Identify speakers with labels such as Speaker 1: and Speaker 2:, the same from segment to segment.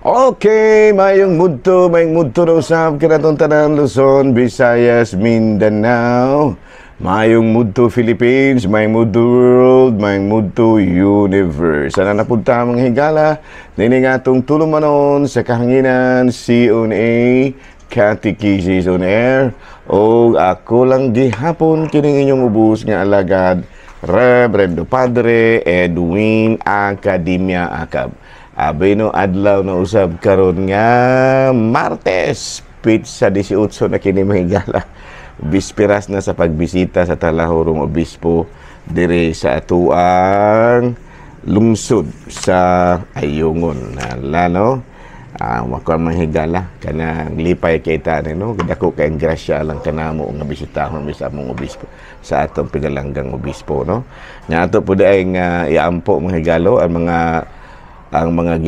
Speaker 1: Okay, mayong mudto na usab kinatong tanan Luzon, Visayas, Mindanao. Mayong mudto Philippines, mayong mudto world, mayong mudto universe. Sana napunta mga higala, nini nga itong tulumanon sa kahanginan, C.O.N.A. Catechesis on Air. O ako lang gihapon kining inyong ubus nga alagad, Reverendo Padre Edwin Academia Acab. Abay no adlaw na usab karon nga Martes, sa 18 na kini mahigala. Bisperas na sa pagbisita sa Talahorong Obispo dire sa atuang lungsod sa Ayungon. Lano, makuha mahigala kanang lipay kay tani no, dako kay grasya lang kanamo nga bisitahon sa among obispo sa atong pinalanggang obispo no. Nya ato pud ay nga iampo mahigalo ang mga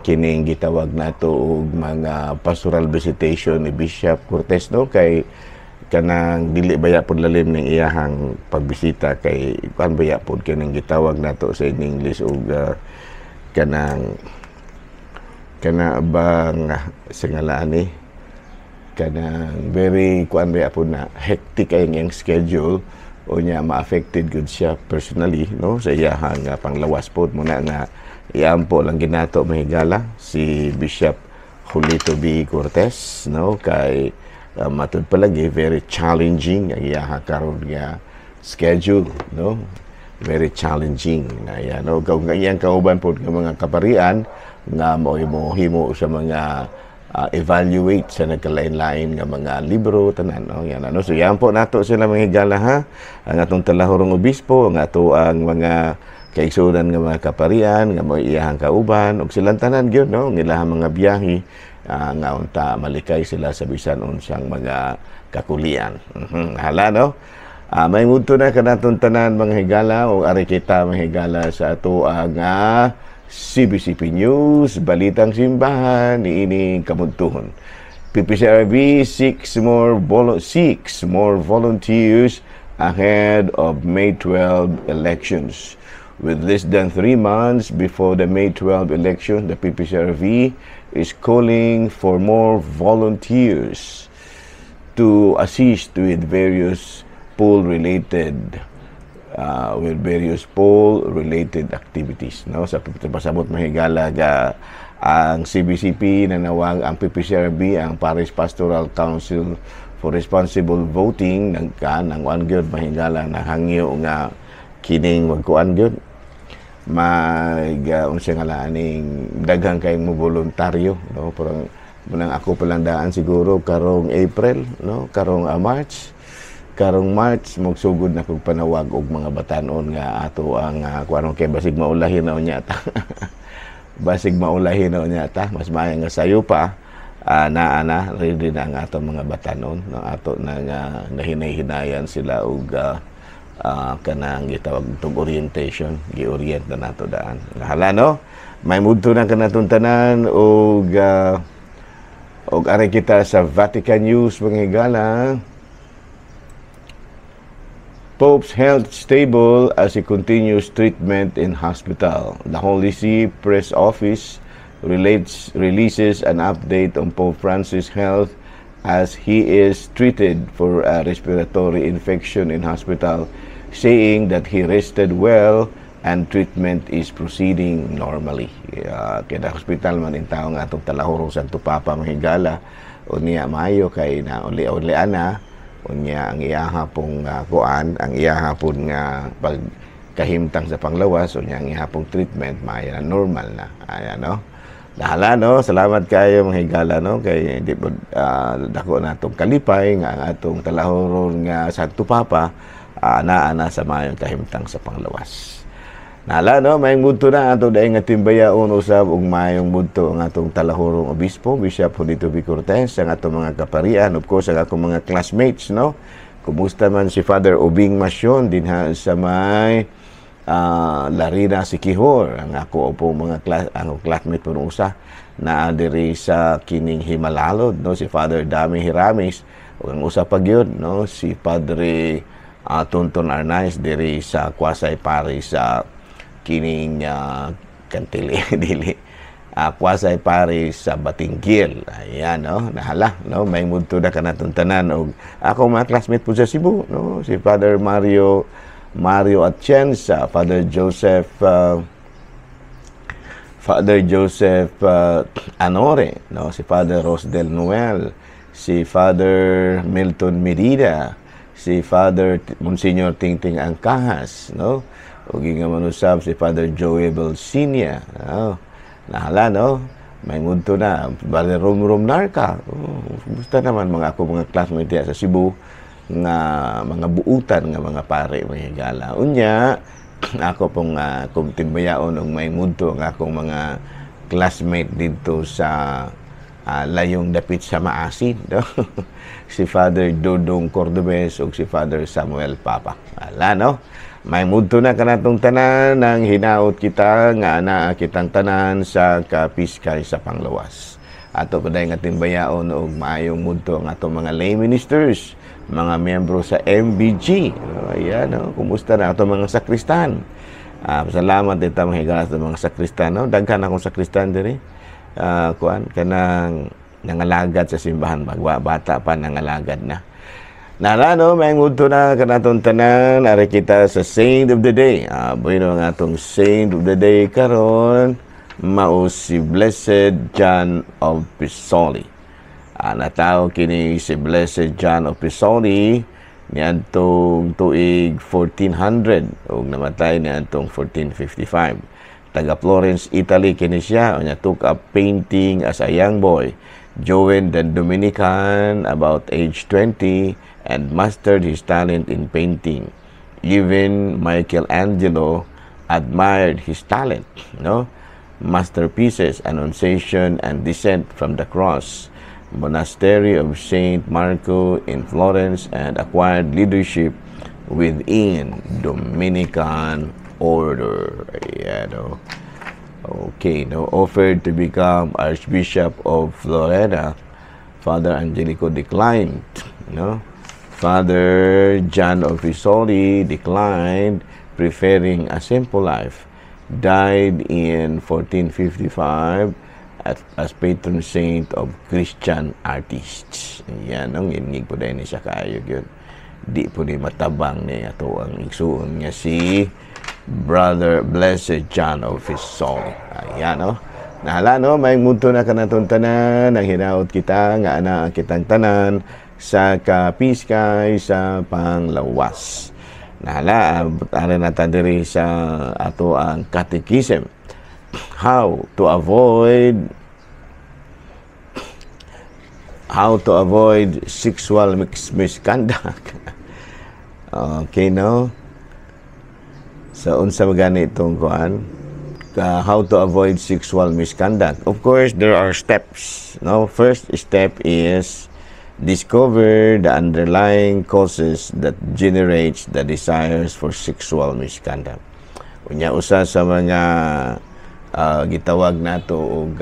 Speaker 1: kining gitawag nato og mga pastoral visitation ni Bishop Cortez no, kay kanang dili baya pod lalim ning iyahang pagbisita kay kan baya pod kining gitawag nato sa English og kanang bang singalaan ni kanang very kuan baya pod na hectic ay ang schedule o niya ma-affected good siya personally no sa iyahang panglawas pod muna nga iampo lang ginato mahigala si Bishop Julito B. Cortez no, kay matud palagi very challenging ang iyaha karon nga schedule no, very challenging na yan no, kung iyang kauban po ng mga kaparian nga mohimo sa mga evaluate sa nagkalain-lain nga mga libro tanan no, yan ano. So yan po nato sila mahigala ha, ang atong Talahorong Obispo, ang ato ang mga kaigsunan nga mga kaparian nga mo iyahang kauban og silang tanan gyud no, ilahang mga biyahe nga unta malikay sila sa bisan unsang mga kakulian. Hala no. May mudto na kanatong tanan mga higala o ari kita mahigala sa ato nga CBCP News, Balitang Simbahan niining kamudtuhon. PPCRB 6 more volunteers ahead of May 12 elections. With less than 3 months before the May 12 election, the PPCRV is calling for more volunteers to assist with various poll-related activities. No? Sa pasabot mahigala ang CBCP nanawag ang PPCRB, ang Parish Pastoral Council for Responsible Voting ng one gyud mahigala na hangyo nga kining magkuan gyud unsay nga laaning daghang kay mo voluntaryo no, parang munang ako palang daan siguro karong April no, karong March magsugod na kog panawag og mga batanon nga ato ang kuan kay basig maulahin na unya ta basig maulahin na unya ta mas maayo nga sayo pa naa ready na ang ato mga batanon no, ato na nga nahinay-hinayan sila og kanang gitawag itong orientation, gi-orient na nato daan. Hala no, may mudto na kanatong tanan og ari kita sa Vatican News mga higala. Pope's health stable as he continues treatment in hospital. The Holy See Press Office releases an update on Pope Francis' health as he is treated for a respiratory infection in hospital, saying that he rested well and treatment is proceeding normally. Kaya hospital man in tao nga itong Talahorong Santo Papa mahigala, unya maayo kay na uli-ulian na, unya ang iyahapong kuan, ang iyahapong pagkahimtang sa panglawas, unya ang iyahapong treatment, maayo na normal na. Ayan no. Hala no, salamat kayo mga higala no, kay di dako na itong kalipay nga ang atong Talahorong nga Santo Papa ana sa mayong kahimtang sa panglawas. Hala no, mayong mudto na ato daay nga timbayaon usab og mayong mudto ang atong Talahorong Obispo Bishop Julito B. Cortez, ang atong mga kaparian, of course ang akong mga classmates no. Kumusta man si Father Obing Masyon dinha sa may Larina Sikihor, ang ako po mga classmate po usa na diri sa kining Himalalod no, si Father Dami Hiramis ug ang usa pa gyud no, si Padre Tonton Arnaiz diri sa Kwasay Parish sa kining Kantili dili Kwasay pare sa Batingkil. Ayan, no? Nahala, no? May mudto na kanatong tanan. O, ako mga classmate po sa Cebu, no? Si Father Mario Atienza, Father Joseph Anore, no? Si Father Rosdel Noel, si Father Milton Merida, si Father Monsignor Tingting Angkahas, no? O nga manusab si Father Joey Belsinia, no? Nahala, no? May mudto na. Bale, rum narka. Gusto naman ako mga classmate sa Cebu nga mga buutan nga mga pare, mga higala. Unya, ako pong kumtimbayaon ng may mudto nga akong mga classmate dito sa layong dapit sa Maasin, no? Si Father Dodong Cordobes o si Father Samuel Papa. Ala, no? May mudto na kanatong tanan ng hinaot kita nga ana kitang tanan sa kapiskay sa panglawas. Ato paday nga timbayaon og maayong mudto ang atong mga lay ministers, mga miyembro sa MBG. Ayan, no? Kumusta na ato mga sakristan? Salamat dito mga higala sa mga sakristan, no? Daghan akong sakristan diri. Kanang nangalagad sa simbahan, bata pa nangalagad na. Nara, no, may mudto na kanatong tanan, ari kita sa Saint of the Day. Bueno nga atong Saint of the Day karon, mao si Blessed John of Pisoli. Natao kini si Blessed John of Pisoli niadtong tuig 1400 ug namatay niadtong 1455. Taga Florence, Italy kini siya. Unya took up painting as a young boy. Joined the Dominican about age 20 and mastered his talent in painting. Even Michelangelo admired his talent, no? Masterpieces, Annunciation and Descent from the Cross, Monastery of Saint Marco in Florence, and acquired leadership within Dominican order. Ayan, no? Okay, no? Offered to become Archbishop of Florida, Father Angelico declined, no? Father John of Pisoli declined, preferring a simple life. Died in 1455 as patron saint of Christian artists. Yan ang ingig po dahil siya kayo yun. Di po di matabang niya ito ang igsuon niya si Brother Blessed John of Pisoli. Ayan, no? Nahala, no? May mudto na kanatong tanan, ang hinaot kita, nga ana ang kitang tanan, sa kapiskay sa panglawas. Nahala, ara na ta diri sa ato ang catechism. How to avoid sexual misconduct. Okay, no? So, unsa magani itong kuan? How to avoid sexual misconduct. Of course, there are steps. No? First step is discover the underlying causes that generates the desires for sexual misconduct. Unya usa sa mga gitawag nato og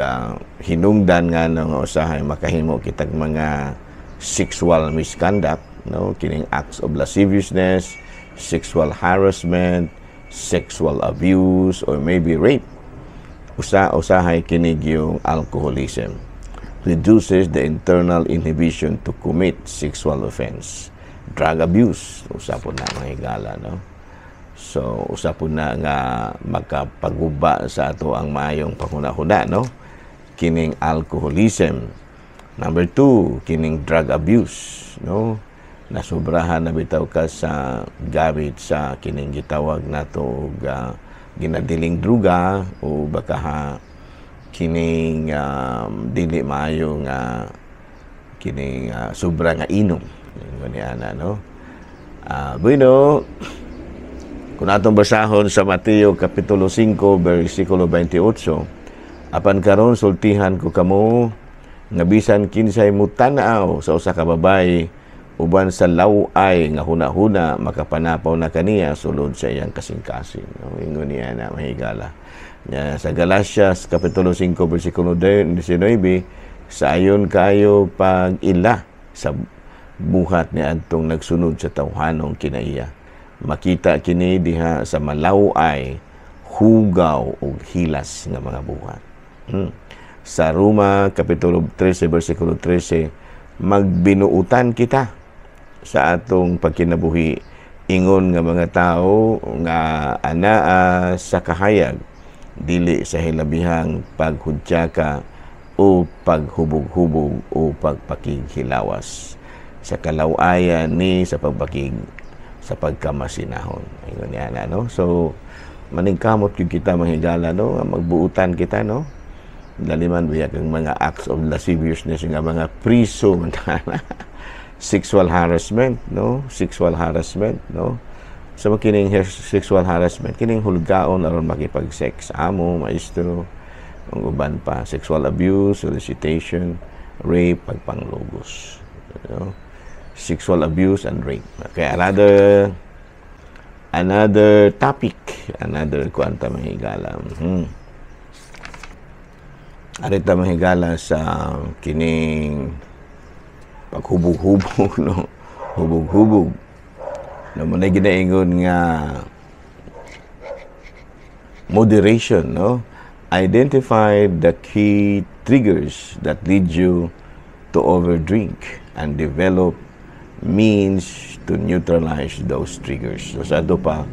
Speaker 1: hinungdan nga ng usahay makahimo kitag mga sexual misconduct, no? Kining acts of lasciviousness, sexual harassment, sexual abuse, or maybe rape. Usahay kinig yung alcoholism. Reduces the internal inhibition to commit sexual offense. Drug abuse, usapon na mga higala, no? So, usapon na nga magkapaguba sa ato ang maayong panghuna-huna, no? Kining alcoholism. Number 2, kining drug abuse, no? Nasubrahan na bitaw ka sa gamit sa kining gitawag nato og ginadiling druga o baka kining dili maayo nga kining sobra nga inom ana, no? Bueno, kung atong basahon sa Mateo kapitulo 5 bersikulo 28, apan karon sultihan ko kamo nga bisan kinsay mo tan-aw sa usa ka babaye uban sa laway nga hunahuna makapanapaw na kaniya sulod sa iyang kasing-kasing, no? Ingon niya na mahigala. Sa Galatias kapitulo 5 bersikulo 19, sa ayon kayo pag-ila sa buhat ni adtong nagsunod sa tawhanong kinaiya. Makita kini diha sa malaway, hugaw ug hilas nga mga buhat. Sa Roma, Kapitulo 13, versikulo 13, magbinuutan kita sa atong pagkinabuhi. Ingon nga mga tao nga anaa sa kahayag, dili sa hilabihang paghudyaka o paghubog-hubog o pagpakighilawas. Sa kalawayan ni sa pagpakig sa pagkamasinahon. Ingon yan, no? So, maningkamot yung kita mahigala, no? Magbuutan kita, no? Daliman biya kang mga acts of lasciviousness, nga mga priso, sexual harassment, no? Sexual harassment, no? So, kining sexual harassment, kining hulgaon aron makipag-sex. Amo, maestro, ang uban pa. Sexual abuse, solicitation, rape, pagpanglogos. You know? Sexual abuse and rape. Okay, another topic, another kuanta mahigala. Arita mahigala sa kining paghubog-hubog, no? Hubog-hubog. No, muna ginaingon nga moderation, no? Identify the key triggers that lead you to overdrink and develop means to neutralize those triggers. So sa ato pa,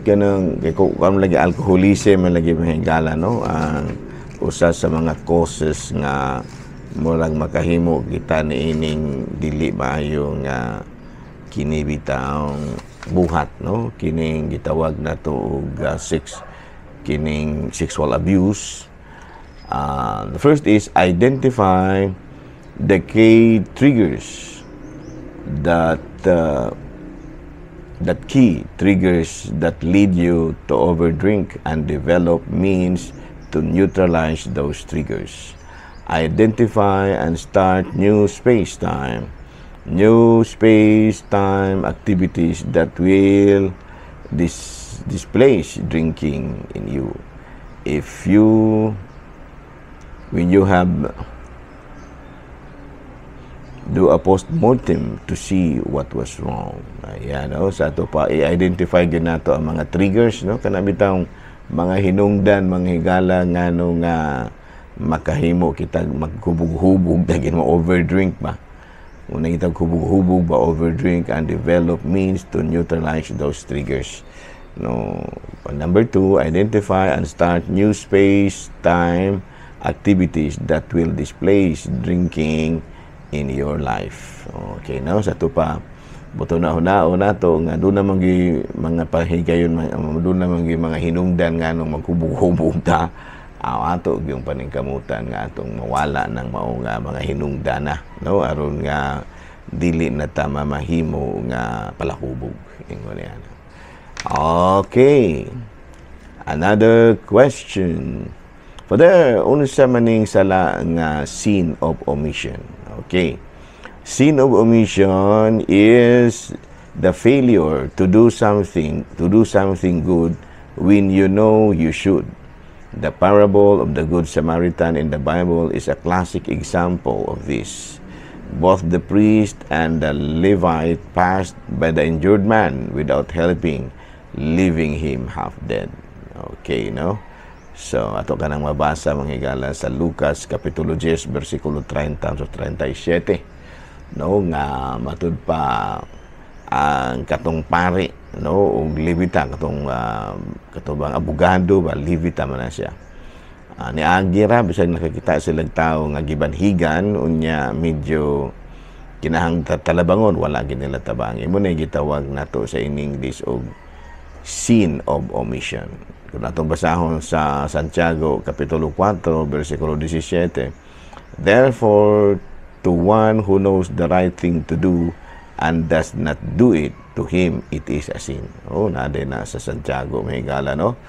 Speaker 1: kanang kung lagi alcoholism, lagi mahigala, no? Usa sa mga causes nga murag makahimo kita niining dili maayo nga kini bitaong buhat, no? Kining gitawag na to kining sexual abuse. The first is identify the key triggers that key triggers that lead you to overdrink and develop means to neutralize those triggers. Identify and start new space-time activities that will displace drinking in you. When you have do a post-mortem to see what was wrong. Ayan, no? Sa ato pa, i-identify ganato ang mga triggers, no? Kanabitang mga hinungdan, mga higala nga no nga makahimo kita maghubog-hubog, dagin mo overdrink ba? Una kita hubog-hubog ba, overdrink, and develop means to neutralize those triggers. No. Number 2, identify and start new space-time activities that will displace drinking in your life. Okay, now sa ito pa, buto na una to nga doon naman mga pahigayon, doon naman mga hinungdan nga nung maghubog-hubog ta, ato yung paningkamutan nga atong mawala ng mao nga mga hinungdana, no? Aron nga dili na ta mamahimo nga palahubog. Ingon yan. Okay. Another question. Father, unsa maning sala nga sin of omission? Okay. Sin of omission is the failure to do something good when you know you should. The parable of the Good Samaritan in the Bible is a classic example of this. Both the priest and the Levite passed by the injured man without helping, leaving him half dead. Okay, no? So, ato ka nang mabasa mga higala sa Lucas, Kapitulo 10, versikulo 30 to 37. No, nga matud pa ang katong pari, no, og Levita, katong abogado ba, Levita man na siya. Ni Agira, bisag nakakita silang tao nga gibanhigan, unya medyo kinahang talabangon, wala ginila tabang. Imo na gitawag nato sa in English og sin of omission. Kung natong basahon sa Santiago, Kapitulo 4, versikulo 17, therefore, to one who knows the right thing to do and does not do it, to him it is a sin. Oh, nade na sa Santiago, may higala, no?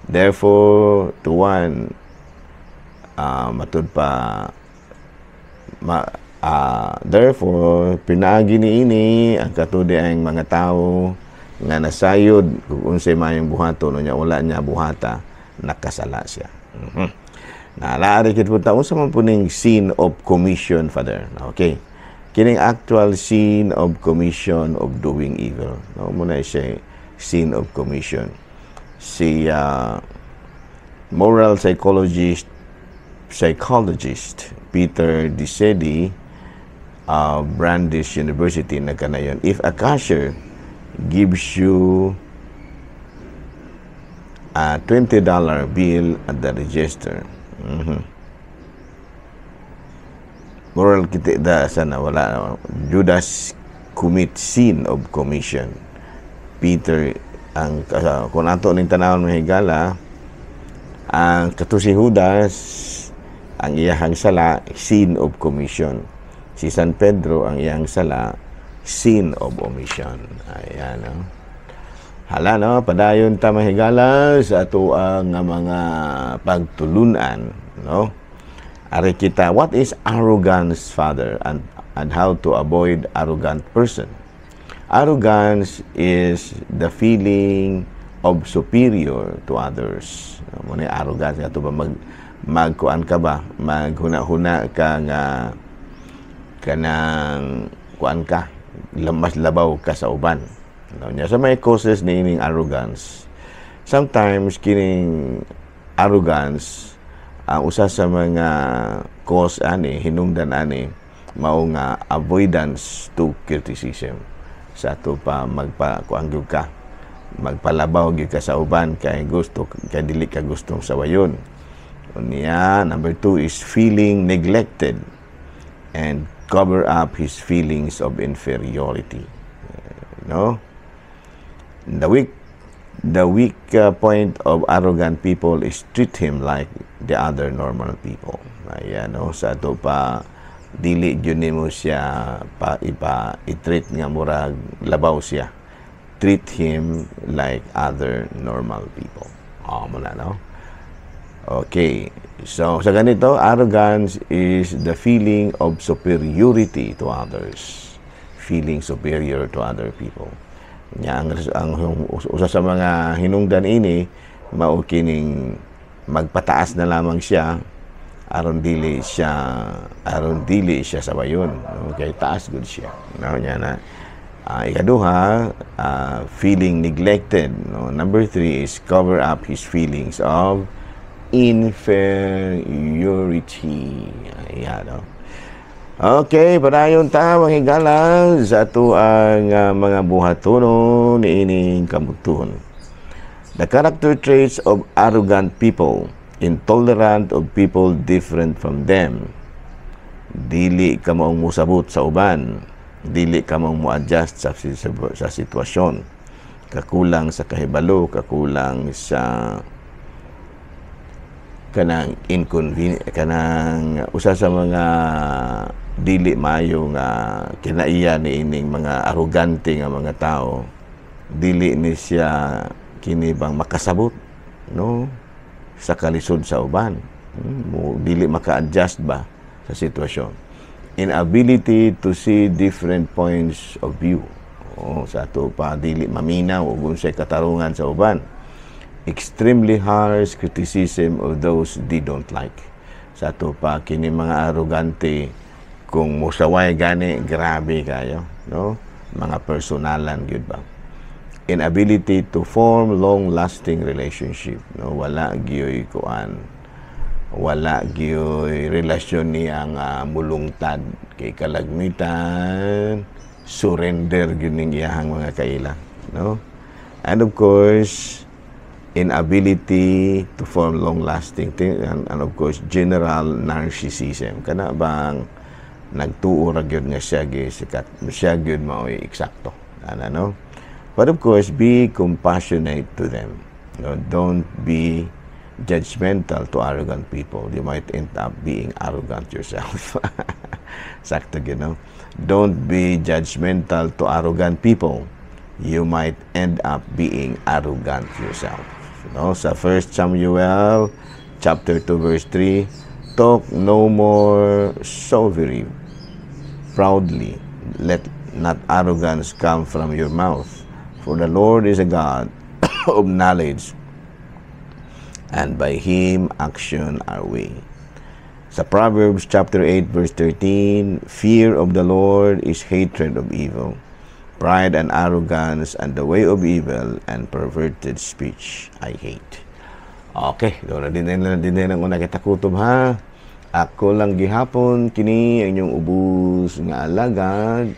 Speaker 1: Therefore, to one, matud pa, therefore, pinaagi niini ang katudi ang mga tao nga nasayod kung unsay mayong buhato no nya wala niya buhata, nakasala siya. Naalaari kit punta unsa man puning sin of commission, Father. Okay. Kining actual sin of commission of doing evil. No muna siya sin of commission. Si moral psychologist psychologist Peter Dicedi of Brandeis University nagkanayon, if a cashier gives you a $20 bill at the register, moral kita da sana wala, Judas commit sin of commission. Peter ang kung ato ning tanawon mahigala, ang kato si Judas ang iyahang sala sin of commission. Si San Pedro ang iyang sala sin of omission. Ayan, no? Hala, no? Padayon ta mahigala sa ato ang mga pagtulunan, no? Ari kita, what is arrogance, Father, and how to avoid arrogant person? Arrogance is the feeling of superior to others. Muna arrogance nga to ba magkuan ka ba, maghuna-huna ka nga kanang kuan ka, mas labaw ka sa uban. So may causes ni ining arrogance. Sometimes kining arrogance ang usa sa mga cause ani hinungdan ani mao nga avoidance to criticism. Sa ato pa magpakuan gyud ka, magpalabaw gyud ka sa uban kay gusto kay dili ka gustong sawayon. Unya, number 2 is feeling neglected and cover up his feelings of inferiority. No? The weak point of arrogant people is treat him like the other normal people. Ayan, no? Sa ito pa, dili yun mo siya i-treat nga murag labaw siya. Treat him like other normal people. Muna, no? Okay. So, sa ganito, arrogance is the feeling of superiority to others. Feeling superior to other people. Ang usa sa mga hinungdan ini, mao kining magpataas na lamang siya aron dili siya sabayon. Okay, taas gud siya. No, nya na. Ikaduha, feeling neglected. No? Number 3 is cover up his feelings of inferiority. Ayan, no? Okay, padayon ta mahigala sa ato ang mga buhatonon ni ining kamugtuhon. The character traits of arrogant people, intolerant of people different from them. Dili ka maong musabot sa uban, dili ka maong mo-adjust sa sitwasyon. Kakulang sa kahibalo, kakulang sa kanang kanang usa sa mga dili maayo nga kinaiya ni ining mga arrogante nga mga tao, dili ni siya kini bang makasabot, no, sa kalisod sa uban, dili maka-adjust ba sa sitwasyon. Inability to see different points of view, sa ato pa dili maminaw ug unsay katarungan sa uban. Extremely harsh criticism of those they don't like. Sa ato pa kini mga arrogante, kung musaway gani grabe kayo, no, mga personalan gyud ba. Inability to form long lasting relationship, no, wala gyoy relasyon niya nga mulungtad kay kalagmitan, surrender gyud ning iyahang mga kaila, no. And of course, inability to form long-lasting thing, and of course, general narcissism. Kana bang nagtuo ra gyud nga siya gyud mao'y eksakto. Ano? But of course, be compassionate to them. No, don't be judgmental to arrogant people. You might end up being arrogant yourself. Sakto, you know. Don't be judgmental to arrogant people. You might end up being arrogant yourself. No, sa 1 Samuel chapter 2 verse 3, talk no more so very proudly, let not arrogance come from your mouth, for the Lord is a God of knowledge, and by him action are weighed. Sa Proverbs chapter 8 verse 13, fear of the Lord is hatred of evil, pride and arrogance and the way of evil and perverted speech I hate. Okay, doon na din ang una kita kutob, ha. Ako lang gihapon kini ang inyong ubos nga alagad,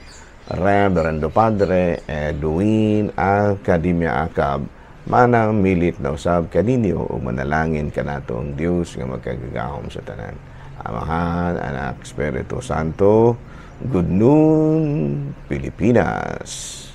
Speaker 1: Reverendo Padre Edwin Academia Acab, manang milit na usab kaninyo o manalangin kanatong Dios nga magkagagahom sa tanan. Amahan, Anak, Espiritu Santo. Good noon, Pilipinas.